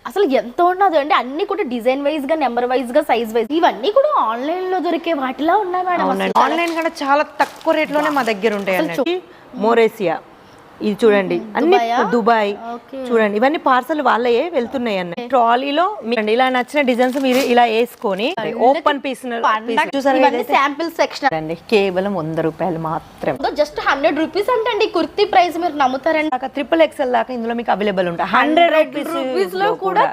అసలు ఎంత ఉన్నది అంటే అన్ని కూడా డిజైన్ వైజ్ గా నెంబర్ వైజ్ గా సైజ్ వైజ్ ఇవన్నీ కూడా ఆన్లైన్ లో దొరికే వాటిలా ఉన్నాయి మేడం. ఆన్లైన్ కూడా చాలా తక్కువ రేట్ లోనే మా దగ్గర ఉంటాయి అన్నట్టు. మోరేసియా ఇది చూడండి, అన్ని దుబాయ్ చూడండి, ఇవన్నీ పార్సల్ వాళ్ళే వెళ్తున్నాయి అన్న. ట్రాలీలో మీకు ఇలా నచ్చిన డిజైన్స్ మీరు ఇలా వేసుకొని ఓపెన్ పీస్ శాంపిల్ సెక్షన్ అండి, కేవలం 100 రూపాయలు మాత్రం. జస్ట్ 100 రూపీస్ అంటే కుర్తీ ప్రైస్ మీరు నమ్ముతారండి. XXL దాకా ఇందులో మీకు అవైలబుల్ ఉంటాయి. 100 రూపీస్ లో కూడా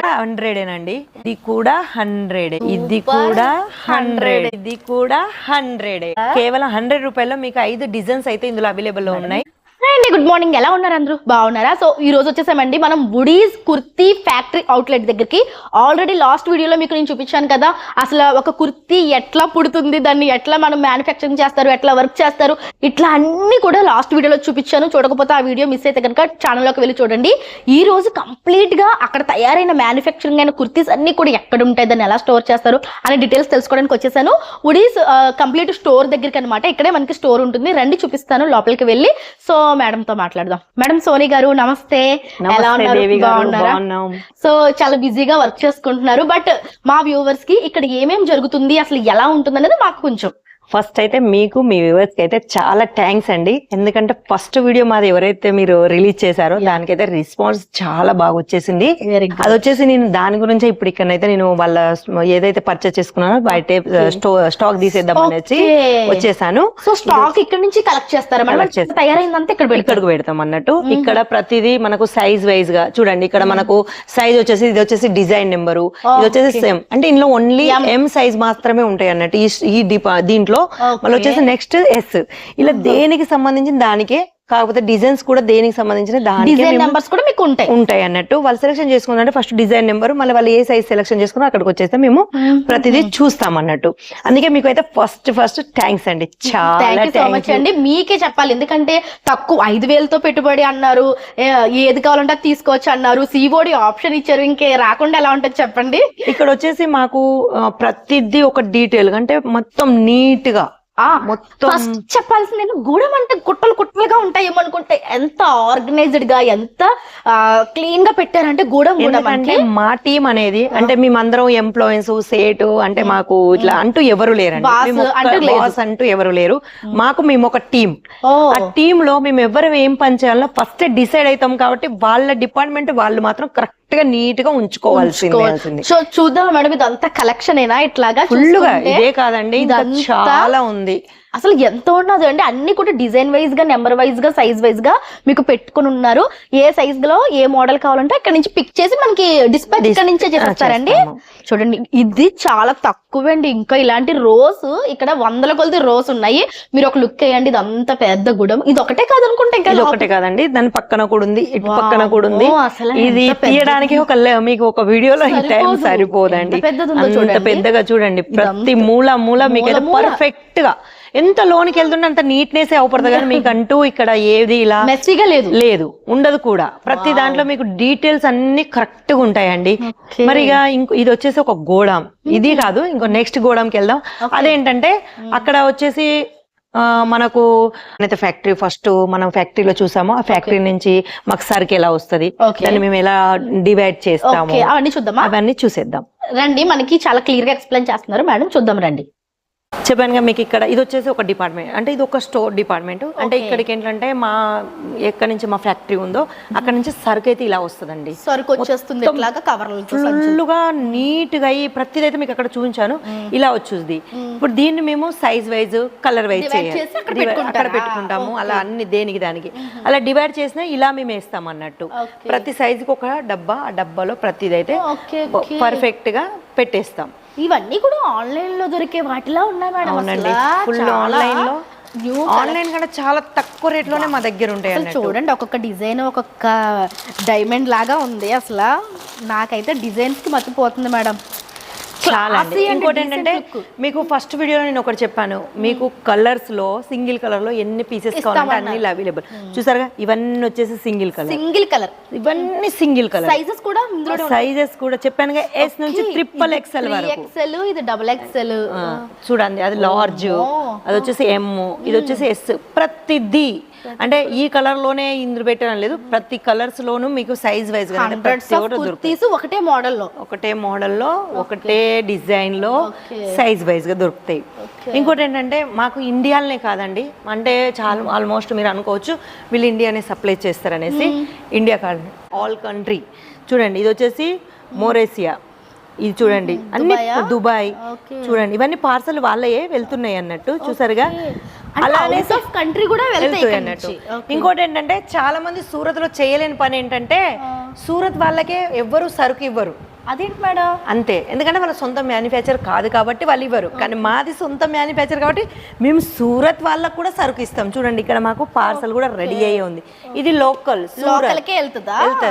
100 అండి. ఇది కూడా 100, ఇది కూడా 100, ఇది కూడా 100. కేవలం 100 రూపాయల్లో మీకు 5 డిజైన్స్ అయితే ఇందులో అవైలబుల్ లో ఉన్నాయి. అండి గుడ్ మార్నింగ్, ఎలా ఉన్నారు అందరూ? బాగున్నారా? సో ఈ రోజు వచ్చేసామండి మనం వుడీస్ కుర్తీ ఫ్యాక్టరీ అవుట్లెట్ దగ్గరికి. ఆల్రెడీ లాస్ట్ వీడియోలో మీకు నేను చూపించాను కదా, అసలు ఒక కుర్తీ ఎట్లా పుడుతుంది, దాన్ని ఎట్లా మనం మ్యానుఫ్యాక్చరింగ్ చేస్తారు, ఎట్లా వర్క్ చేస్తారు, ఇట్లా అన్ని కూడా లాస్ట్ వీడియోలో చూపించాను. చూడకపోతే ఆ వీడియో మిస్ అయితే కనుక ఛానల్లోకి వెళ్ళి చూడండి. ఈ రోజు కంప్లీట్ గా అక్కడ తయారైన మ్యానుఫ్యాక్చరింగ్ అయిన కుర్తీస్ అన్ని కూడా ఎక్కడ ఉంటాయి, దాన్ని ఎలా స్టోర్ చేస్తారు అనే డీటెయిల్స్ తెలుసుకోవడానికి వచ్చేసాను. వుడీస్ కంప్లీట్ స్టోర్ దగ్గరికి అనమాట. ఇక్కడే మనకి స్టోర్ ఉంటుంది, రండి చూపిస్తాను లోపలికి వెళ్ళి. సో మేడం తో మాట్లాడదాం. మేడం సోనీ గారు నమస్తే, ఎలా ఉన్నారు? బాగున్నారా? సో చాలా బిజీగా వర్క్ చేసుకుంటున్నారు, బట్ మా వ్యూవర్స్ కి ఇక్కడ ఏమేం జరుగుతుంది, అసలు ఎలా ఉంటుంది అనేది మాకు కొంచెం. ఫస్ట్ అయితే మీకు మీ వ్యూవర్స్ కి అయితే చాలా థ్యాంక్స్ అండి. ఎందుకంటే ఫస్ట్ వీడియో మాది ఎవరైతే మీరు రిలీజ్ చేశారో దానికైతే రెస్పాన్స్ చాలా బాగా వచ్చేసింది. అది వచ్చేసి నేను దాని గురించి ఇప్పుడు ఇక్కడైతే నేను వాళ్ళ ఏదైతే పర్చేస్ చేసుకున్నానో బయట స్టాక్ తీసేద్దాం అనేసి వచ్చేసాను. సో స్టాక్ ఇక్కడ నుంచి కలెక్ట్ చేస్తారా? తయారైందంతా ఇక్కడికి పెడతాం అన్నట్టు. ఇక్కడ ప్రతిదీ మనకు సైజ్ వైజ్ గా చూడండి. ఇక్కడ మనకు సైజ్ వచ్చేసి ఇది వచ్చేసి డిజైన్ నెంబరు, ఇది వచ్చేసి సేమ్. అంటే ఇందులో ఓన్లీ M సైజ్ మాత్రమే ఉంటాయి అన్నట్టు ఈ దీంట్లో. మళ్ళీ వచ్చేసి నెక్స్ట్ S. ఇలా దేనికి సంబంధించిన దానికే, కాకపోతే డిజైన్స్ కూడా దేనికి సంబంధించిన డిజైన్ నెంబర్స్ కూడా మీకు ఉంటాయి అన్నట్టు. వాళ్ళు సెలెక్షన్ చేసుకున్నారంటే ఫస్ట్ డిజైన్ నెంబర్, మళ్ళీ వాళ్ళు ఏ సైజ్ సెలెక్షన్ చేసుకున్నా అక్కడికి వచ్చేస్తే మేము ప్రతిదీ చూస్తాం అన్నట్టు. అందుకే మీకు అయితే ఫస్ట్ థ్యాంక్స్ అండి, చాలా థ్యాంక్స్ అండి. మీకే చెప్పాలి, ఎందుకంటే తక్కువ 5,000తో పెట్టుబడి అన్నారు, ఏది కావాలంటే తీసుకోవచ్చు అన్నారు, COD ఆప్షన్ ఇచ్చారు. ఇంకే రాకుండా ఎలా ఉంటుంది చెప్పండి. ఇక్కడ వచ్చేసి మాకు ప్రతిదీ ఒక డీటెయిల్ అంటే మొత్తం నీట్ గా ఫస్ట్ చెప్పాల్సింది గూడెం అంటే కుట్టలు కుట్టలుగా ఉంటాయేమో అనుకుంటే ఎంత ఆర్గనైజ్డ్ గా ఎంత క్లీన్ గా పెట్టారంటే గూడెం అంటే మా టీం అనేది అంటే మేమందరం ఎంప్లాయీస్ సేటు అంటే మాకు ఇట్లా అంటూ ఎవరు లేరండి, బాస్ అంటూ ఎవరు లేరు. మేము ఒక టీం. ఆ టీమ్ లో మేము ఎవరు ఏం పని చేయాలో ఫస్ట్ డిసైడ్ అవుతాం. కాబట్టి వాళ్ళ డిపార్ట్మెంట్ వాళ్ళు మాత్రం కరెక్ట్ గా నీట్ గా ఉంచుకోవాల్సింది. సో చూద్దాం మేడం, ఇదంతా కలెక్షన్ ఏనా? ఇట్లాగా ఫుల్ గా ఇదే కాదండి, చాలా ఉంది. అసలు ఎంత ఉన్నది అంటే అన్ని కూడా డిజైన్ వైజ్ గా నెంబర్ వైజ్ గా సైజ్ వైజ్ గా మీకు పెట్టుకుని ఉన్నారు. ఏ సైజ్ లో ఏ మోడల్ కావాలంటే ఇక్కడ నుంచి పిక్ చేసి మనకి డిస్పాచ్ ఇక్కడ నుంచే చేస్తారండి. చూడండి ఇది చాలా తక్కువ అండి. ఇంకా ఇలాంటి రోస్ ఇక్కడ 100 కొలది రోస్ ఉన్నాయి. మీరు ఒక లుక్ వేయండి, ఇది అంత పెద్ద గుడం. ఇది ఒకటే కాదు అనుకుంటే, ఇంకా ఒకటే కాదండి, దాని పక్కన కూడా ఉంది, ఇటు పక్కన కూడా ఉంది. ఇది తీయడానికి మీకు ఒక వీడియోలో ఈ టైం సరిపోదండి, అంత పెద్దగా చూడండి. ప్రతి మూల మీకు పర్ఫెక్ట్ గా ఎంత లోనికి వెళ్తుంటే అంత నీట్నెస్ అవపడదు. కానీ మీకు అంటూ ఇక్కడ ఏది ఇలా మెస్సీగా లేదు ఉండదు కూడా. ప్రతి దాంట్లో మీకు డీటెయిల్స్ అన్ని కరెక్ట్ గా ఉంటాయండి. మరి ఇక ఇది వచ్చేసి ఒక గోడాం, ఇది కాదు ఇంకో నెక్స్ట్ గోడాంకి వెళ్దాం. అదేంటంటే అక్కడ వచ్చేసి మనకు అయితే ఫ్యాక్టరీ ఫస్ట్ మనం ఫ్యాక్టరీలో చూసాము. ఆ ఫ్యాక్టరీ నుంచి మాకు సరుకు ఎలా వస్తుంది, దాన్ని మేము ఎలా డివైడ్ చేస్తాము అవన్నీ చూసేద్దాం రండి. మనకి చాలా క్లియర్ గా ఎక్స్ప్లెయిన్ చేస్తున్నారు మేడం, చూద్దాం రండి. చెప్పానుగా మీకు ఇక్కడ ఇది వచ్చేసి ఒక డిపార్ట్మెంట్, అంటే ఇది ఒక స్టోర్ డిపార్ట్మెంట్. అంటే ఇక్కడికి ఏంటంటే మా ఎక్కడి నుంచి మా ఫ్యాక్టరీ ఉందో అక్కడ నుంచి సరుకు అయితే ఇలా వస్తుందండి. సరుకు వచ్చేస్తుంది ఫుల్గా నీట్ గా ప్రతిదైతే మీకు అక్కడ చూపించాను, ఇలా వచ్చేది. ఇప్పుడు దీన్ని మేము సైజ్ వైజ్ కలర్ వైజ్ అక్కడ పెట్టుకుంటాము. అలా అన్ని దేనికి దానికి అలా డివైడ్ చేసిన ఇలా మేము వేస్తాం అన్నట్టు. ప్రతి సైజుకి ఒక డబ్బా, ఆ డబ్బాలో ప్రతిదైతే పర్ఫెక్ట్ గా పెట్టేస్తాం. ఇవన్నీ కూడా ఆన్లైన్ లో దొరికే వాటిలా ఉన్నాయి మేడం. అవునండి, ఫుల్ ఆన్లైన్ లో. ఆన్లైన్ కూడా చాలా తక్కువ రేట్ లోనే మా దగ్గర ఉంటాయి. చూడండి ఒక్కొక్క డిజైన్ ఒక్కొక్క డైమండ్ లాగా ఉంది. అసలు నాకైతే డిజైన్స్ కి మర్చిపోతుంది మేడం. చాలా. ఇంకోటి ఏంటంటే మీకు ఫస్ట్ వీడియోలో నేను ఒకటి చెప్పాను, మీకు కలర్స్ లో సింగిల్ కలర్ లో ఎన్ని పీసెస్ కావాలంటే అన్ని అవైలబుల్. చూసారుగా ఇవన్నీ వచ్చేసి సింగిల్ కలర్, ఇవన్నీ సింగిల్ కలర్. సైజెస్ కూడా చెప్పానుగా S నుంచి XXL వరకు. ఇది XXL చూడండి, అది లార్జ్, అది వచ్చేసి M, ఇది వచ్చేసి S. ప్రతిదీ అంటే ఈ కలర్ లోనే ఇందులో పెట్టడం లేదు, ప్రతి కలర్స్ లోను మీకు సైజ్ వైజ్ గా అంటే ప్రతి ఒక్కటి దొరుకుతాయి. ఒకటే మోడల్లో ఒకటే మోడల్లో ఒకటే డిజైన్ లో సైజ్ వైజ్ గా దొరుకుతాయి. ఇంకోటి ఏంటంటే మాకు ఇండియాలోనే కాదండి, అంటే చాలా ఆల్మోస్ట్ మీరు అనుకోవచ్చు వీళ్ళు ఇండియానే సప్లై చేస్తారనేసి. ఇండియా కాదు, ఆల్ కంట్రీ. చూడండి ఇది వచ్చేసి మోరేసియా, ఇది చూడండి అన్ని దుబాయ్. చూడండి ఇవన్నీ పార్సల్ వాళ్ళే వెళ్తున్నాయి అన్నట్టు, చూసారుగా. అలానే కంట్రీ కూడా వెళ్తాయి అన్నట్టు. ఇంకోటి ఏంటంటే చాలా మంది సూరత్ లో చేయలేని పని ఏంటంటే సూరత్ వాళ్ళకే ఎవ్వరు సరుకు ఇవ్వరు. అదేంటి మేడం? అంతే, ఎందుకంటే వాళ్ళ సొంత మ్యానుఫ్యాక్చర్ కాదు కాబట్టి వాళ్ళు ఇవ్వరు. కానీ మాది సొంత మ్యానుఫ్యాక్చర్ కాబట్టి మేము సూరత్ వాళ్ళకు కూడా సరుకు ఇస్తాం. చూడండి ఇక్కడ మాకు పార్సల్ కూడా రెడీ అయ్యే ఉంది. ఇది లోకల్ సూరత్ వెళ్తుంది.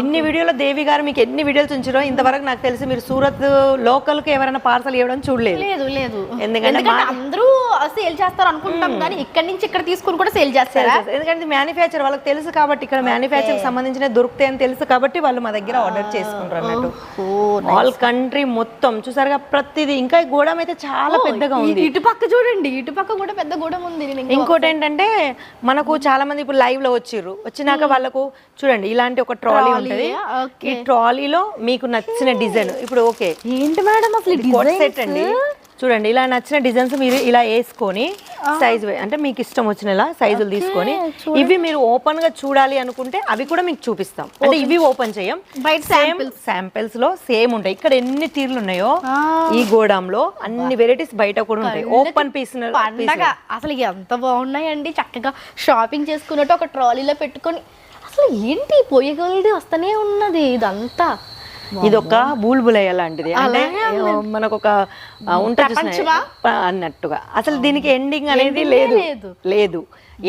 ఇన్ని వీడియోలో దేవి గారు మీకు ఎన్ని వీడియోలు ఉంచారో ఇంతవరకు నాకు తెలిసి మీరు సూరత్ లోకల్ కి ఎవరైనా పార్సల్ ఇవ్వడం చూడలేదు. లేదు, ఎందుకంటే అందరూ సేల్ చేస్తారు అనుకుంటాం, కానీ ఇక్కడ నుంచి ఇక్కడ తీసుకుని కూడా సేల్ చేస్తారు. ఎందుకంటే మ్యానుఫ్యాక్చర్ వాళ్ళకి తెలుసు కాబట్టి, ఇక్కడ మ్యానుఫ్యాక్చర్ సంబంధించిన దొరుకుతాయని తెలుసు కాబట్టి వాళ్ళు మా దగ్గర ఆర్డర్ చేసుకుంటారు అన్నట్టు. ఆల్ కంట్రీ మొత్తం చూసారుగా ప్రతిదీ. ఇంకా గోడం అయితే చాలా పెద్దగా ఉంది. ఇటుపక్క చూడండి, ఇటుపక్క కూడా పెద్ద గోడం ఉంది. ఇంకోటి ఏంటంటే మనకు చాలా మంది ఇప్పుడు లైవ్ లో వచ్చినాక వాళ్ళకు చూడండి ఇలాంటి ఒక ట్రాలీ ఉంటది. ఈ ట్రాలీలో మీకు నచ్చిన డిజైన్ ఇప్పుడు ఓకే ఏంటి మేడం అసలు సెట్ అండి. చూడండి ఇలా నచ్చిన డిజైన్స్ మీరు ఇలా వేసుకొని సైజ్ అంటే మీకు ఇష్టం వచ్చిన సైజులు తీసుకొని ఇవి మీరు ఓపెన్ గా చూడాలి అనుకుంటే అవి కూడా మీకు చూపిస్తాం. అంటే ఇవి ఓపెన్ చేయం, శాంపిల్స్ లో సేమ్ ఉంటాయి. ఇక్కడ ఎన్ని తీర్లు ఉన్నాయో ఈ గోడంలో అన్ని వెరైటీస్ బయట కూడా ఉంటాయి. ఓపెన్ పీస్ అసలు ఎంత బాగున్నాయండి, చక్కగా షాపింగ్ చేసుకున్నట్టు ఒక ట్రాలీలో పెట్టుకొని. అసలు ఏంటి పోయగలది వస్తూనే ఉన్నది ఇదంతా. ఇదొక బూల్బులయ్య లాంటిది, అంటే మనకు ఒక ఉంటుంది అన్నట్టుగా. అసలు దీనికి ఎండింగ్ అనేది లేదు.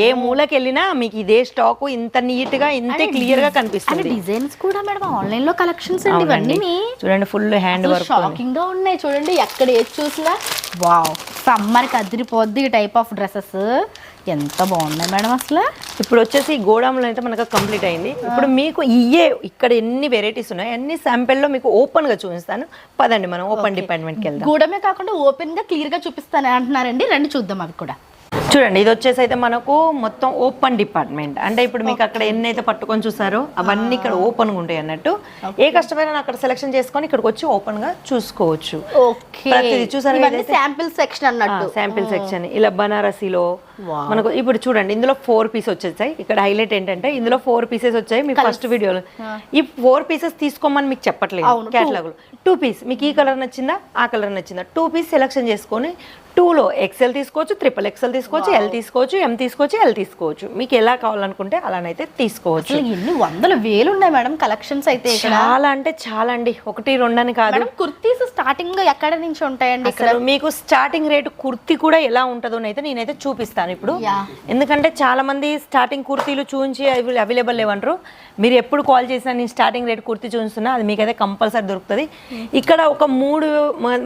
ఏ మూలకి వెళ్ళినా మీకు ఇదే స్టాక్ ఇంత నీట్ గా ఇంతే క్లియర్ గా కనిపిస్తుంది. డిజైన్స్ కూడా మేడం ఆన్లైన్ లో కలెక్షన్స్ అండి ఇవన్నీ. చూడండి ఫుల్ హ్యాండ్ వర్క్, షాకింగ్ గా ఉన్నాయి. చూడండి ఎక్కడ ఏది చూసినా వావ్, సమ్మర్ కి అదిరిపోద్ది ఈ టైప్ ఆఫ్ డ్రెస్సెస్. ఎంత బాగున్నాయి మేడం అసలు. ఇప్పుడు వచ్చేసి గోడాంలో అయితే మనకు కంప్లీట్ అయింది. ఇప్పుడు మీకు ఇక్కడ ఎన్ని వెరైటీస్ ఉన్నాయి అన్ని శాంపిల్ లో మీకు ఓపెన్ గా చూపిస్తాను. పదండి మనం ఓపెన్ డిపార్ట్మెంట్ కి వెళ్దాం. గోడమే కాకుండా ఓపెన్ గా క్లియర్ గా చూపిస్తాను అంటున్నారండి, రండి చూద్దాం అవి కూడా. చూడండి ఇది వచ్చేసి అయితే మనకు మొత్తం ఓపెన్ డిపార్ట్మెంట్. అంటే ఇప్పుడు మీకు అక్కడ ఎన్ని అయితే పట్టుకొని చూసారో అవన్నీ ఇక్కడ ఓపెన్ గా ఉంటాయి అన్నట్టు. ఏ కస్టమర్ అక్కడ సెలెక్షన్ చేసుకొని ఇక్కడికి వచ్చి ఓపెన్ గా చూసుకోవచ్చు. ప్రతిదీ చూసారు, శాంపిల్ సెక్షన్ అన్నట్టు. శాంపిల్ సెక్షన్ ఇలా బనారసీలో మనకు ఇప్పుడు చూడండి ఇందులో 4 పీస్ వచ్చేసాయి. ఇక్కడ హైలైట్ ఏంటంటే ఇందులో 4 పీసెస్ వచ్చాయి. మీకు ఫస్ట్ వీడియోలో ఈ 4 పీసెస్ తీసుకోమని మీకు చెప్పట్లేదు. కేటలాగ్ లో 2 పీస్ మీకు ఈ కలర్ నచ్చిందా ఆ కలర్ నచ్చిందా 2 పీస్ సెలెక్షన్ చేసుకొని 2లో XL తీసుకోవచ్చు, XXL తీసుకోవచ్చు, L తీసుకోవచ్చు, M తీసుకోవచ్చు, L తీసుకోవచ్చు. మీకు ఎలా కావాలనుకుంటే అలానైతే తీసుకోవచ్చు. ఎన్ని వందల వేలు ఉన్నాయి మేడం కలెక్షన్స్ అయితే. చాలా అంటే చాలా అండి, 1 2 అని కాదు. కుర్తీస్ స్టార్టింగ్ ఎక్కడ నుంచి ఉంటాయండి? మీకు స్టార్టింగ్ రేట్ కుర్తీ కూడా ఎలా ఉంటుందో అయితే నేనైతే చూపిస్తాను ఇప్పుడు. ఎందుకంటే చాలా మంది స్టార్టింగ్ కుర్తీలు చూపించి అవైలబుల్ లేవంటారు. మీరు ఎప్పుడు కాల్ చేసినా నేను స్టార్టింగ్ రేట్ కుర్తీ చూపిస్తున్నా, అది మీకైతే కంపల్సరీ దొరుకుతుంది. ఇక్కడ ఒక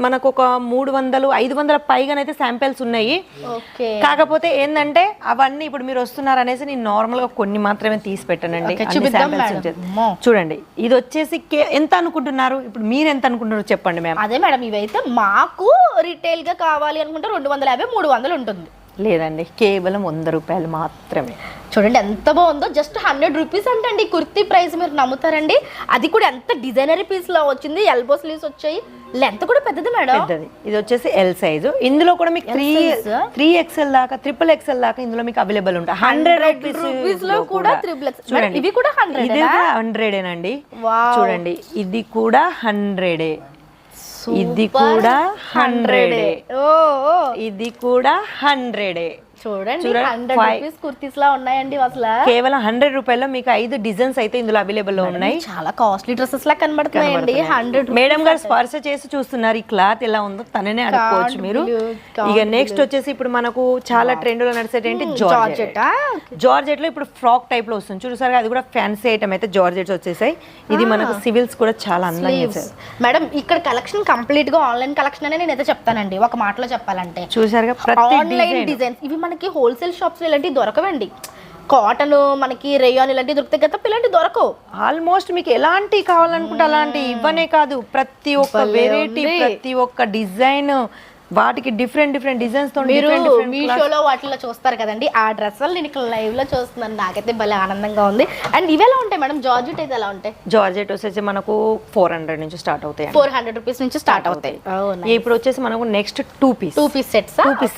మనకు ఒక 300 500 పైగానైతే శాంపిల్స్ ఉన్నాయి. కాకపోతే ఏంటంటే అవన్నీ ఇప్పుడు మీరు వస్తున్నారు అనేసి నేను నార్మల్ గా కొన్ని మాత్రమే తీసి పెట్టానండి. చూడండి ఇది వచ్చేసి ఎంత అనుకుంటున్నారు, ఇప్పుడు మీరు ఎంత అనుకుంటున్నారు చెప్పండి మ్యామ్. అదే మేడం ఇవైతే మాకు రిటైల్ గా కావాలి అనుకుంటే 250 300 ఉంటుంది. లేదండి కేవలం 100 రూపాయలు మాత్రమే. చూడండి ఎంత బాగుందో, జస్ట్ 100 రూపీస్ అంటండి కుర్తీ ప్రైస్. మీరు నమ్ముతారండి? అది కూడా ఎంత డిజైనరీ పీస్ లా వచ్చింది, ఎల్బో స్లీవ్స్ వచ్చాయి, లెంత్ కూడా పెద్దది మేడం. పెద్దది. ఇది వచ్చేసి L సైజు. ఇందులో కూడా మీకు 3XL దాకా XXL దాకా ఇందులో మీకు అవైలబుల్ ఉంటాయి. 100 రూపీస్ లో కూడా చూడండి ఇవి కూడా 100. ఇది కూడా 100ఏనండి. చూడండి ఇది కూడా 100. ఇది కూడా 100. ఇది కూడా 100. చూడండి 100 రూపీస్ కుర్తీస్ లా ఉన్నాయండి. అసలు కేవలం 100 రూపాయల్లో మీకు 5 డిజైన్స్ అయితే ఇందులో అవైలబుల్ లో ఉన్నాయి. చాలా కాస్ట్లీ డ్రెస్సెస్ లా కనబడుతున్నాయండి. 100 మేడం గారు స్పర్శ చేసి చూస్తున్నారు ఈ క్లాత్ ఎలా ఉందో తననే అడుక్కోవచ్చు మీరు. ఇక నెక్స్ట్ వచ్చేసి ఇప్పుడు మనకు చాలా ట్రెండ్ లో నడిచేటంటే జార్జెట్ లో ఇప్పుడు ఫ్రాక్ టైప్ లో వస్తుంది చూసారు. అది కూడా ఫ్యాన్సీ ఐటమ్ అయితే జార్జెట్స్ వచ్చేసాయి. ఇది మనకు సివిల్స్ కూడా చాలా అందంగా. మేడం ఇక్కడ కలెక్షన్ కంప్లీట్ గా ఆన్లైన్ కలెక్షన్ అనే నేనైతే చెప్తానండి ఒక మాటలో చెప్పాలంటే. చూసారుగా ఆన్లైన్ డిజైన్స్ ఇవి మనకి హోల్సేల్ షాప్స్ లో ఇలాంటివి దొరకవండి. కాటన్ మనకి రేయాన్ ఇలాంటివి దొరుకుతాయి కదా, ఇలాంటివి దొరకవు. ఆల్మోస్ట్ మీకు ఎలాంటి కావాలనుకుంటే అలాంటి ఇవ్వనే కాదు, ప్రతి ఒక్క వెరైటీ ప్రతి ఒక్క డిజైన్ వాటికి డిఫరెంట్ డిజైన్స్ తో మీరు మీషోలో వాటిలో చూస్తారు కదండి, ఆ డ్రెస్సులు నేను ఇక్కడ లైవ్ లో చూస్తున్నాను. నాకైతే భలే ఆనందంగా ఉంది. అండ్ ఇవి ఎలా ఉంటాయి మేడం? జార్జెట్ అయితే ఎలా ఉంటాయి? జార్జెట్ వచ్చేసి మనకు 400 నుంచి స్టార్ట్ అవుతాయి. 400 రూపీస్ నుంచి స్టార్ట్ అవుతాయి. ఇప్పుడు వచ్చేసి మనకు నెక్స్ట్ 2 పీస్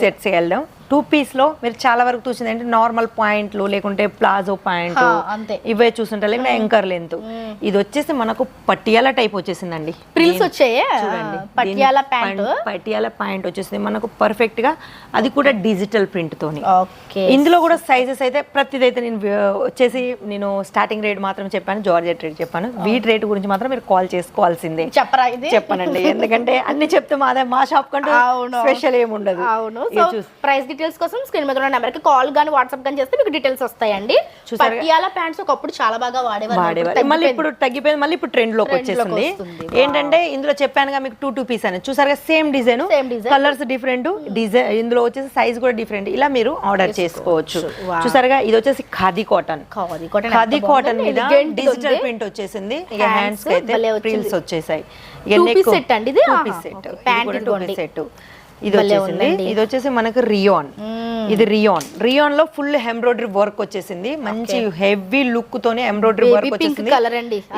సెట్స్ వెళ్దాం. 2 పీస్ లో మీరు చాలా వరకు చూసింది అంటే నార్మల్ పాయింట్లు లేకుంటే ప్లాజో పాయింట్ ఇవే చూస్తుంటారు, లేకుంటే యాంకర్ లెంత్. ఇది వచ్చేసి మనకు పటియాలా టైప్ వచ్చేసిందండి. ప్రిల్స్ వచ్చాయి చూడండి. పటియాలా ప్యాంట్ వచ్చేసింది మనకు పర్ఫెక్ట్ గా, అది కూడా డిజిటల్ ప్రింట్ తోని. ఇందులో కూడా సైజెస్ అయితే ప్రతిదైతే నేను స్టార్టింగ్ రేట్ మాత్రం చెప్పాను, జార్జెట్ రేట్ చెప్పాను. వీటి రేట్ గురించి మాత్రం మీరు కాల్ చేసుకోవాల్సిందే. చెప్పనండి, ఎందుకంటే అన్ని చెప్తే మా షాప్ కంటే స్పెషల్ ఏమి ఉండదు. ప్రైస్ డీటెయిల్స్ కోసం స్క్రీన్ మీద ఉన్న నెంబర్ కి కాల్ గాని వాట్సాప్ గాని చేస్తే మీకు డీటెయిల్స్ వస్తాయండి. పటియాలా ప్యాంట్స్ ఒకప్పుడు చాలా బాగా వాడేవారు, మళ్ళీ ఇప్పుడు తగ్గిపోయింది, మళ్ళీ ఇప్పుడు ట్రెండ్ లోకి వచ్చేసింది. ఏంటంటే ఇందులో చెప్పానుగా మీకు 2 పీస్ అని చూసారుగా, same design, colours different, design ఇందులో వచ్చేసి సైజ్ కూడా డిఫరెంట్. ఇలా మీరు ఆర్డర్ చేసుకోవచ్చు. చూసారుగా, ఇది వచ్చేసి ఖాదీ కాటన్ మీద డిజిటల్ ప్రింట్ వచ్చేసింది. ఇక హ్యాండ్స్ కి అయితే ఫ్రిల్స్ వచ్చేసాయి. ఇక నెక్ సెట్ అండి, ఇది 2 పీస్ సెట్, సెట్. ఇది వచ్చేసి మనకు రియాన్. ఇది రియాన్ లో ఫుల్ ఎంబ్రాయిడరీ వర్క్ వచ్చేసింది. మంచి హెవీ లుక్ తోనే ఎంబ్రాయిడరీ వర్క్ వచ్చేసింది.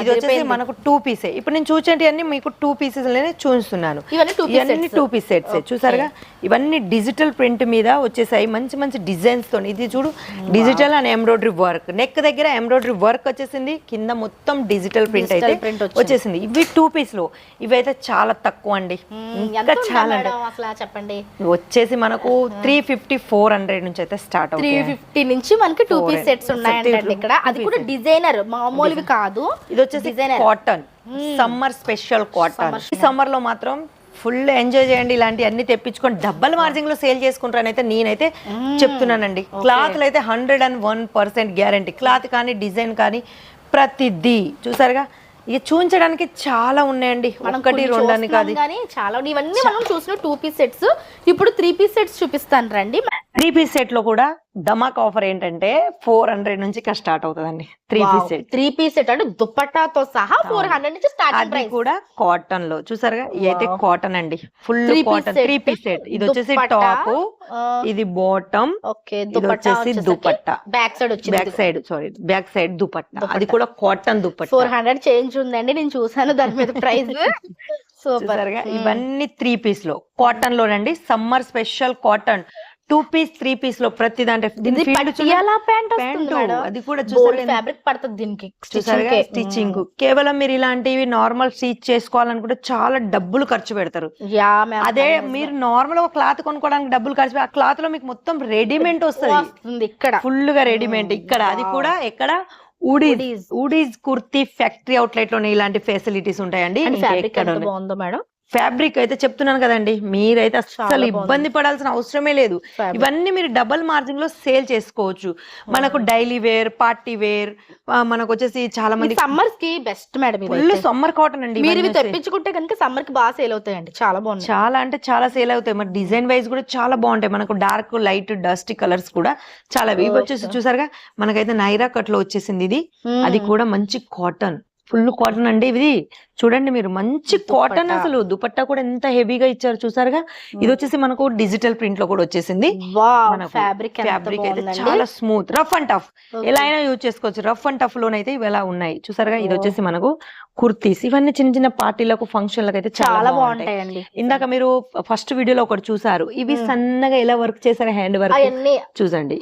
ఇది వచ్చేసి మనకు 2 పీసే. ఇప్పుడు నేను చూసేటి అన్ని మీకు 2 పీసెస్ లోనే చూస్తున్నాను. ఇవన్నీ 2 పీస్ సెట్స్. చూసారుగా, ఇవన్నీ డిజిటల్ ప్రింట్ మీద వచ్చేసాయి. మంచి డిజైన్స్ తో. ఇది చూడు, digital and embroidery work. Neck దగ్గర ఎంబ్రాయిడరీ వర్క్ వచ్చేసింది, కింద మొత్తం డిజిటల్ ప్రింట్ అయితే వచ్చేసింది. ఇవి 2 పీస్ లో. ఇవైతే చాలా తక్కువ అండి, ఇంకా చాలా చెప్పండి. వచ్చేసి మనకు 350-400 నుంచి అయితే స్టార్ట్ అవుతుంది. 350 నుంచి మనకి 2 పీస్ సెట్స్ ఉన్నాయండి ఇక్కడ. అది కూడా డిజైనర్, మామూలువి కాదు. ఇది వచ్చేసి కాటన్, సమ్మర్ స్పెషల్ కాటన్. ఈ సమ్మర్ లో మాత్రం ఫుల్ ఎంజాయ్ చేయండి. ఇలాంటి అన్ని తెప్పించుకొని డబల్ మార్జిన్ లో సేల్ చేసుకుంటారని అయితే నేనైతే చెప్తున్నానండి. క్లాత్లు అయితే 101% గ్యారంటీ. క్లాత్ కానీ డిజైన్ కానీ ప్రతిదీ చూసారుగా. ఇక చూపించడానికి చాలా ఉన్నాయండి, ఒకటి రెండని కాదు, చాలా. ఇవన్నీ మనం చూసిన 2 పీస్ సెట్స్. ఇప్పుడు 3 పీస్ సెట్స్ చూపిస్తాను రండి. 3 పీస్ సెట్ లో కూడా ధమాక్ ఆఫర్ ఏంటంటే 400 నుంచి స్టార్ట్ అవుతుందండి. 3 పీస్ సెట్ అంటే దుపట్టాతో సహా 400 నుంచి స్టార్టింగ్ ప్రైస్. కూడా కాటన్ లో చూసారుగా, ఇదైతే కాటన్ అండి, ఫుల్ కాటన్ 3 పీస్ సెట్. ఇది వచ్చేసి టాప్, ఇది బాటమ్, ఇది వచ్చేసి దుపట్టా. Back side dupatta. అది కూడా కాటన్ దుపట్టా. 400 చేంజ్ ఉందండి, నేను చూసాను దాని మీద ప్రైస్. సూపర్ గా. ఇవన్నీ 3 పీస్ లో కాటన్ లోనండి, summer special cotton. 2 piece 3 piece లో ప్రతి దాంట్లో అది కూడా ఫ్యాబ్రిక్ పడుతుంది దీనికి. స్టిచ్చింగ్ కేవలం మీరు ఇలాంటివి నార్మల్ స్టిచ్ చేసుకోవాలనుకుంటే చాలా డబ్బులు ఖర్చు పెడతారు. అదే మీరు నార్మల్ ఒక క్లాత్ కొనుక్కోవడానికి డబ్బులు ఖర్చు, ఆ క్లాత్ లో మీకు మొత్తం రెడీమేడ్ వస్తుంది ఇక్కడ, ఫుల్ గా రెడీమేడ్ ఇక్కడ. అది కూడా ఎక్కడ, ఊడీస్ కుర్తీ ఫ్యాక్టరీ అవుట్లెట్ లోనే ఇలాంటి ఫెసిలిటీస్ ఉంటాయండి. బాగుందో మేడం ఫ్యాబ్రిక్ అయితే చెప్తున్నాను కదండి, మీరైతే అసలు ఇబ్బంది పడాల్సిన అవసరమే లేదు. ఇవన్నీ మీరు డబల్ మార్జిన్ లో సేల్ చేసుకోవచ్చు. మనకు డైలీ వేర్, పార్టీ వేర్, మనకు వచ్చేసి చాలా మంది సమ్మర్స్ కి best madam. Full summer cotton అండి. మీరు ఇవి తెప్పించుకుంటే కనుక సమ్మర్ కి బాగా సేల్ అవుతాయండి, చాలా బాగుంది. చాలా అంటే చాలా సేల్ అవుతాయి. మరి డిజైన్ వైజ్ కూడా చాలా బాగుంటాయి. మనకు డార్క్, లైట్, డస్ట్ కలర్స్ కూడా చాలా. ఇవి వచ్చేసి చూసారుగా, మనకైతే నైరా కట్ లో వచ్చేసింది ఇది. అది కూడా మంచి కాటన్, ఫుల్ కాటన్ అండి. ఇది చూడండి మీరు, మంచి కాటన్. అసలు దుపట్టా కూడా ఎంత హెవీగా ఇచ్చారు చూసారుగా. ఇది వచ్చేసి మనకు డిజిటల్ ప్రింట్ లో కూడా వచ్చేసింది. ఫ్యాబ్రిక్ అయితే చాలా స్మూత్, రఫ్ అండ్ టఫ్, ఎలా అయినా యూజ్ చేసుకోవచ్చు. రఫ్ అండ్ టఫ్ లోనైతే ఇవి ఎలా ఉన్నాయి చూసారుగా. ఇది వచ్చేసి మనకు కుర్తీస్. ఇవన్నీ చిన్న పార్టీలకు, ఫంక్షన్లకు అయితే చాలా బాగుంటాయండి. ఇందాక మీరు ఫస్ట్ వీడియోలో ఒకటి చూసారు, ఇవి సన్నగా ఎలా వర్క్ చేశారు, హ్యాండ్ వర్క్ చూసండి.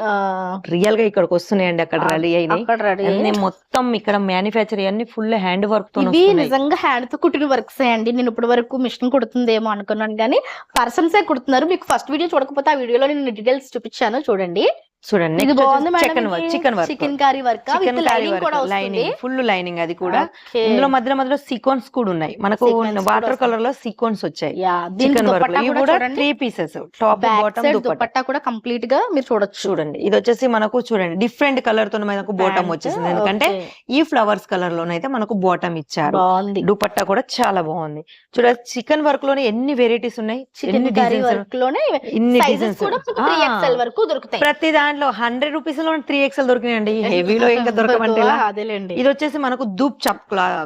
రియల్ గా ఇక్కడికి వస్తున్నాయండి, అక్కడ రెడీ అయినాయి మొత్తం. ఇక్కడ మ్యానుఫ్యాక్చర్ అన్ని ఫుల్ హ్యాండ్ వర్క్ తో. నిజంగా హ్యాండ్ తో కుట్టిన వర్క్స్ అండి. నేను ఇప్పటి వరకు మిషన్ కుడుతుందేమో అనుకున్నాను, కానీ పర్సన్స్ కుడుతున్నారు. మీకు ఫస్ట్ వీడియో చూడకపోతే ఆ వీడియోలో నేను డీటెయిల్స్ చూపించాను, చూడండి. ఇది బాగుంది chicken curry work, full lining. అది కూడా ఇందులో మధ్యలో సీక్వెన్స్ కూడా ఉన్నాయి. మనకు వాటర్ కలర్ లో సీక్వెన్స్ వచ్చాయి. Chicken work. ఇవి కూడా 3 పీసెస్, టాప్ బాటమ్ దుపట్టా కూడా కంప్లీట్ గా మీరు చూడొచ్చు. చూడండి, ఇది వచ్చేసి మనకు చూడండి డిఫరెంట్ కలర్ తో మనకు బాటమ్ వచ్చేసింది. ఎందుకంటే ఈ ఫ్లవర్స్ కలర్ లోనైతే మనకు బాటమ్ ఇచ్చారు. దుపట్టా కూడా చాలా బాగుంది. చూడండి, చికెన్ వర్క్ లోనే ఎన్ని వెరైటీస్ ఉన్నాయి, ఎన్ని డిజైన్స్, ప్రతి దాంట్లో దాంట్లో 100 రూపీస్ లో 3XL దొరికినాయండి. హెవీలో ఇంకా దొరకమంటే ఎలా? అదేలేండి. ఇది వచ్చేసి మనకు ధూప్ చాప్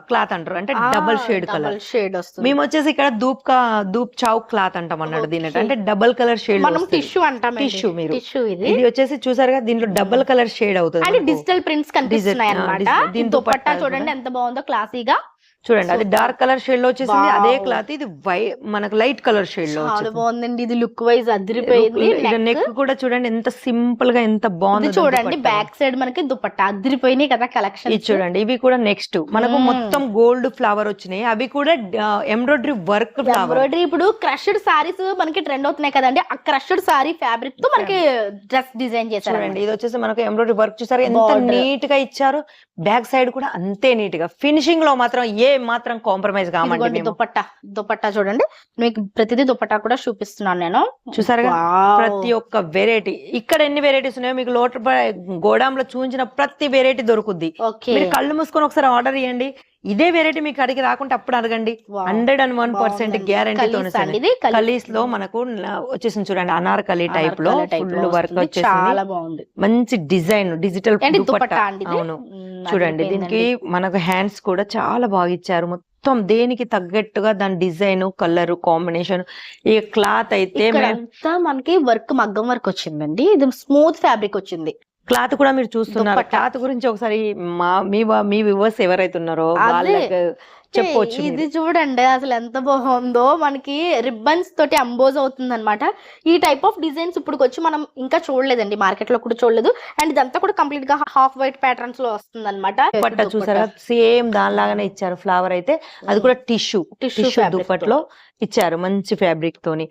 క్లాత్ అంటారు, అంటే డబల్ షేడ్ కలర్. షేడ్ వస్తుంది. మేము వచ్చేసి ఇక్కడ ధూప్ చావ్ క్లాత్ అంటాం అన్నట్టు దీని, అంటే డబల్ కలర్ షేడ్. మనం టిష్యూ అంటాం. టిష్యూ మీరు టిష్యూ ఇది వచ్చేసి చూసారుగా, దీంట్లో డబల్ కలర్ షేడ్ అవుతుంది. అంటే డిజిటల్ ప్రింట్స్ కనిపిస్తున్నాయి అన్నమాట. దీని దుపట్టా చూడండి ఎంత బాగుందో, క్లాసీగా. చూడండి, అది డార్క్ కలర్ షేడ్ లో వచ్చేసింది. అదే క్లాత్ ఇది మనకు లైట్ కలర్ షేడ్ లో చాలా బాగుందండి. ఇది లుక్ వైజ్ అదిరిపోయింది. నెక్ కూడా చూడండి ఎంత సింపుల్ గా ఎంత బాగుంది. చూడండి బ్యాక్ సైడ్ మనకి దుపట్టా అదిరిపోయినాయి కదా కలెక్షన్. ఇది చూడండి, ఇవి కూడా నెక్స్ట్ మనకు మొత్తం గోల్డ్ ఫ్లవర్ వచ్చినాయి. అవి కూడా ఎంబ్రాయిడరీ వర్క్ ఎంబ్రాయిడరీ. ఇప్పుడు క్రష్డ్ సారీస్ మనకి ట్రెండ్ అవుతున్నాయి కదండి, ఆ క్రష్డ్ సారీ ఫ్యాబ్రిక్ తో మనకి డ్రెస్ డిజైన్ చేశారు. చూడండి, ఇది వచ్చేసి మనకు ఎంబ్రాయిడరీ వర్క్ చూసారు ఎంత నీట్ గా ఇచ్చారు. బ్యాక్ సైడ్ కూడా అంతే నీట్ గా. ఫినిషింగ్ లో మాత్రం మాత్రం కాంప్రమైజ్ కామండి. దుపట్టా చూడండి, మీకు ప్రతిదీ దుపట్టా కూడా చూపిస్తున్నాను నేను. చూసారుగా ప్రతి ఒక్క వెరైటీ. ఇక్కడ ఎన్ని వెరైటీస్ ఉన్నాయో మీకు గోడాంలో చూపించిన ప్రతి వెరైటీ దొరుకుద్ది. మీరు కళ్ళు మూసుకొని ఒకసారి ఆర్డర్ ఇవ్వండి. ఇదే వెరైటీ మీకు అడిగి రాకుంటే అప్పుడు అడగండి. 101% గ్యారంటీతో. కలీస్ లో మనకు వచ్చేసింది చూడండి, అనార్కలి టైప్ లో ఫుల్ వర్క్ వచ్చేసి చాలా బాగుంది. మంచి డిజైన్, డిజిటల్ దుపట్టా. అవును, చూడండి దీనికి మనకు హ్యాండ్స్ కూడా చాలా బాగా ఇచ్చారు. మొత్తం దేనికి తగ్గట్టుగా దాని డిజైన్, కలర్ కాంబినేషన్. ఈ క్లాత్ అయితే మనకి వర్క్ మగ్గం వర్క్ వచ్చిందండి. ఇది స్మూత్ ఫ్యాబ్రిక్ వచ్చింది. క్లాత్ కూడా మీరు చూస్తున్నారు. క్లాత్ గురించి ఒకసారి మీ వ్యూవర్స్ ఎవరైతే ఉన్నారో వాళ్ళకి చెప్పొచ్చు. ఇది చూడండి అసలు ఎంత బాగుందో. మనకి రిబ్బన్స్ తోటి అంబోజ్ అవుతుంది అనమాట. ఈ టైప్ ఆఫ్ డిజైన్స్ ఇప్పుడు వచ్చి మనం ఇంకా చూడలేదండి, మార్కెట్ లో కూడా చూడలేదు. అండ్ ఇదంతా కూడా కంప్లీట్ గా హాఫ్ వైట్ ప్యాటర్న్స్ లో వస్తుంది అనమాట. దుపట్టా చూసారా, సేమ్ దానిలాగానే ఇచ్చారు. ఫ్లవర్ అయితే అది కూడా టిష్యూ దుపట్లో ఇచ్చారు, మంచి ఫ్యాబ్రిక్ తోని.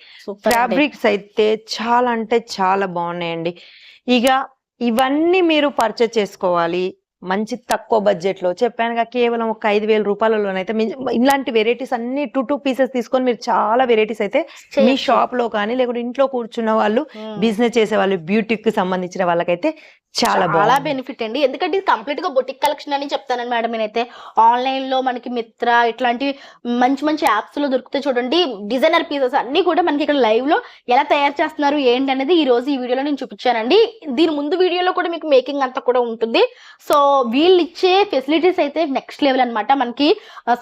ఫ్యాబ్రిక్స్ అయితే చాలా అంటే చాలా బాగున్నాయండి. ఇక ఇవన్నీ మీరు పర్చేస్ చేసుకోవాలి మంచి తక్కువ బడ్జెట్ లో. చెప్పానుగా, కేవలం ఒక 5,000 రూపాయలలోనైతే ఇలాంటి వెరైటీస్ అన్ని 2 పీసెస్ తీసుకొని మీరు చాలా వెరైటీస్ అయితే మీ షాప్ లో కానీ లేకుంటే ఇంట్లో కూర్చున్న వాళ్ళు, బిజినెస్ చేసే వాళ్ళు, బ్యూటీకి సంబంధించిన వాళ్ళకైతే చాలా బెనిఫిట్ అండి. ఎందుకంటే ఇది కంప్లీట్ గా బొటిక్ కలెక్షన్ అని చెప్తాను మేడం. నేనైతే ఆన్లైన్ లో మనకి మిత్ర ఇట్లాంటి మంచి మంచి యాప్స్ లో దొరికితే చూడండి, డిజైనర్ పీసెస్ అన్ని కూడా మనకి ఇక్కడ లైవ్ లో ఎలా తయారు చేస్తున్నారు ఏంటి అనేది ఈ రోజు ఈ వీడియోలో నేను చూపించానండి. దీని ముందు వీడియోలో కూడా మీకు మేకింగ్ అంతా కూడా ఉంటుంది. సో వీళ్ళు ఇచ్చే ఫెసిలిటీస్ అయితే నెక్స్ట్ లెవెల్ అనమాట. మనకి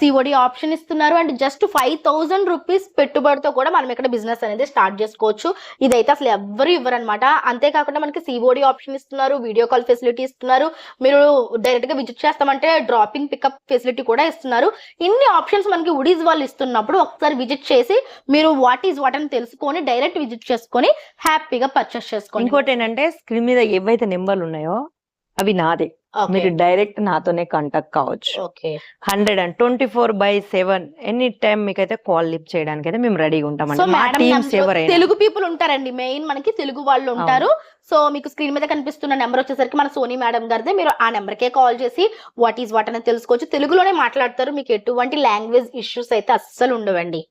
సిఓడి ఆప్షన్ ఇస్తున్నారు. అండ్ జస్ట్ 5,000 రూపీస్ పెట్టుబడితో కూడా మనం ఇక్కడ బిజినెస్ అనేది స్టార్ట్ చేసుకోవచ్చు. ఇదైతే అసలు ఎవ్వరు ఇవ్వరు అనమాట. అంతేకాకుండా మనకి సిఓడి ఆప్షన్ ఇస్తున్నారు, వీడియో కాల్ ఫెసిలిటీ ఇస్తున్నారు. మీరు డైరెక్ట్ గా విజిట్ చేస్తామంటే డ్రాపింగ్ పికప్ ఫెసిలిటీ కూడా ఇస్తున్నారు. ఇన్ని ఆప్షన్స్ మనకి వుడీస్ వాళ్ళు ఇస్తున్నప్పుడు ఒకసారి విజిట్ చేసి మీరు వాట్ అని తెలుసుకొని డైరెక్ట్ విజిట్ చేసుకొని హ్యాపీగా పర్చేస్ చేసుకోండి. ఇంకోటి ఏంటంటే, స్క్రీన్ మీద ఏవైతే నెంబర్లు ఉన్నాయో అవి నాదే. మీరు డైరెక్ట్ నాతోనే కాంటాక్ట్ కావచ్చు. 124/7 ఎనీ టైం మీకైతే కాల్ లిఫ్ట్ చేయడానికి అయితే మేము రెడీగా ఉంటామండి. తెలుగు పీపుల్ ఉంటారండి, మెయిన్ మనకి తెలుగు వాళ్ళు ఉంటారు. సో మీకు స్క్రీన్ మీద కనిపిస్తున్న నెంబర్ వచ్చేసరికి మన సోనీ మేడం గారిదే. మీరు ఆ నెంబర్కే కాల్ చేసి వాట్ అని తెలుసుకోవచ్చు. తెలుగులోనే మాట్లాడతారు. మీకు ఎటువంటి లాంగ్వేజ్ ఇష్యూస్ అయితే అస్సలు ఉండవండి.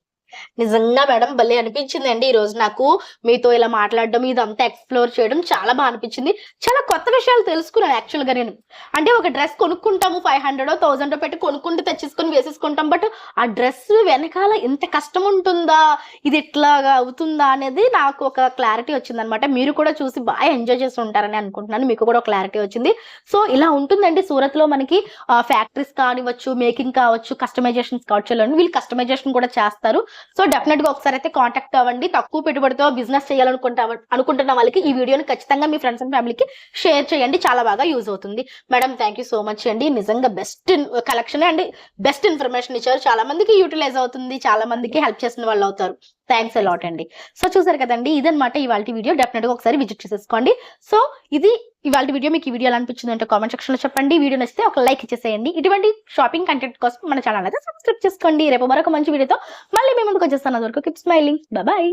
నిజంగా మేడం భలే అనిపించింది అండి ఈ రోజు నాకు మీతో ఇలా మాట్లాడడం, ఇదంతా ఎక్స్ప్లోర్ చేయడం చాలా బాగా అనిపించింది. చాలా కొత్త విషయాలు తెలుసుకున్నాను యాక్చువల్ గా. నేను అంటే ఒక డ్రెస్ కొనుక్కుంటాము 500 1000 పెట్టి కొనుక్కుంటూ తెచ్చేసుకొని వేసేసుకుంటాం. బట్ ఆ డ్రెస్ వెనకాల ఎంత కష్టం ఉంటుందా, ఇది ఎట్లాగా అవుతుందా అనేది నాకు ఒక క్లారిటీ వచ్చింది అనమాట. మీరు కూడా చూసి బాగా ఎంజాయ్ చేసి ఉంటారని అనుకుంటున్నాను. మీకు కూడా ఒక క్లారిటీ వచ్చింది. సో ఇలా ఉంటుందండి సూరత్ లో మనకి ఫ్యాక్టరీస్ కానివచ్చు, మేకింగ్ కావచ్చు, కస్టమైజేషన్స్ కావచ్చు. వీళ్ళు కస్టమైజేషన్ కూడా చేస్తారు. సో డెఫినెట్ గా ఒకసారి అయితే కాంటాక్ట్ అవ్వండి. తక్కువ పెట్టుబడితో బిజినెస్ చేయాలనుకుంటున్న వాళ్ళకి ఈ వీడియోని ఖచ్చితంగా మీ ఫ్రెండ్స్ అండ్ ఫ్యామిలీకి షేర్ చేయండి. చాలా బాగా యూజ్ అవుతుంది. Madam thank you so much అండి. నిజంగా best collection and best information ఇచ్చారు. చాలా మందికి యూటిలైజ్ అవుతుంది, చాలా మందికి హెల్ప్ చేసిన వాళ్ళు అవుతారు. థ్యాంక్స్ అలాట్ అండి. సో చూసారు కదండి, ఇదనమాట ఇవాళ వీడియో. డెఫినెట్ గా ఒకసారి విజిట్ చేసేసుకోండి. సో ఇది ఇవాళ వీడియో. మీకు ఈ వీడియో ఎలా అనిపించింది అంటే కామెంట్ సెక్షన్ లో చెప్పండి. వీడియో నచ్చితే ఒక లైక్ ఇచ్చేసేయండి. ఇటువంటి షాపింగ్ కంటెంట్ కోసం మన ఛానల్ అయితే సబ్స్క్రైబ్ చేసుకోండి. రేపు మరొక మంచి వీడియోతో మళ్ళీ మేము ముందుకు వచ్చేస్తాను. అంతవరకు కీప్ స్మైలింగ్. బాయ్.